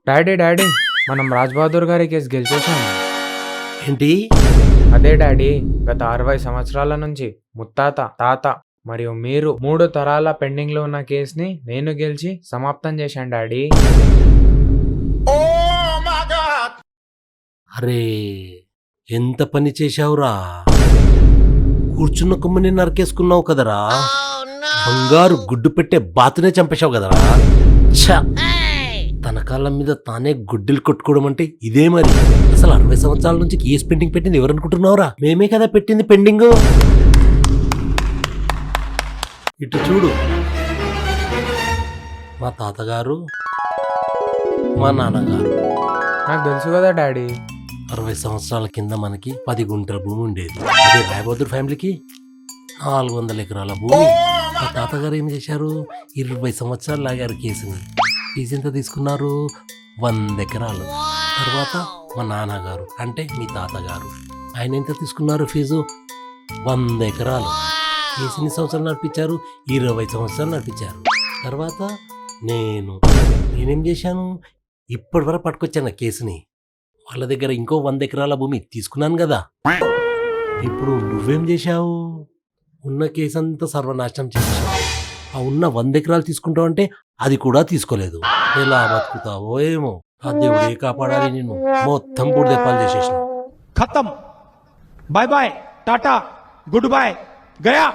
Daddy daddy మనం రాజ్ బహదూర్ గారి case గెలిచేసాం. ఏంటి? అదే డాడీ, గత 60 సంవత్సరాల నుంచి ముత్తాత, తాత మరియు మీరు 3 తరాల పెండింగ్ లో ఉన్న కేసుని నేను గెలిచి సమాప్తం చేశాను డాడీ. అరే, ఎంత పని చేశావురా! కూర్చున్న కొమ్మని నరికేసుకున్నావు కదరా! బంగారు గుడ్డు పెట్టే బాతునే చంపేశావు కదరా! ఛ! తన కాళ్ళ మీద తానే గుడ్డలు కొట్టుకోవడం అంటే ఇదే మరి. అసలు 60 సంవత్సరాల నుంచి కేసు పెండింగ్ పెట్టింది ఎవరనుకుంటున్నావురా? మేమే కదా పెట్టింది పెండింగ్. ఇటు చూడు, మా తాతగారు, మా నాన్నగారు. నాకు తెలుసు కదా డాడీ. 60 సంవత్సరాల కింద మనకి 10 గుంటల భూమి ఉండేది. అదే రాయబహదూర్ ఫ్యామిలీకి 400 ఎకరాల భూమి. మా తాతగారు ఏం చేశారు? 20 సంవత్సరాలు లాగారు కేసుని. ఫీజు ఎంత తీసుకున్నారు? 100 ఎకరాలు. తర్వాత మా నాన్నగారు అంటే మీ తాతగారు, ఆయన ఎంత తీసుకున్నారు ఫీజు? 100 ఎకరాలు. కేసుని సంవత్సరాలు నడిపించారు? 20 సంవత్సరాలు నడిపించారు. తర్వాత నేనేం చేశాను? ఇప్పటి వరకు పట్టుకొచ్చాను కేసుని. వాళ్ళ దగ్గర ఇంకో 100 ఎకరాల భూమి తీసుకున్నాను కదా. ఇప్పుడు నువ్వేం చేశావు? ఉన్న కేసు అంతా సర్వనాశనం చేశావు. ఆ ఉన్న 100 ఎకరాలు తీసుకుంటావు అంటే అది కూడా తీసుకోలేదు. ఎలా బతుకుతావో ఏమో. ఆ దేవుడే కాపాడాలి నిన్ను. మొత్తం బుడిదెప్పాలు చేసేసిన. खत्म। Bye bye, tata, goodbye, गया।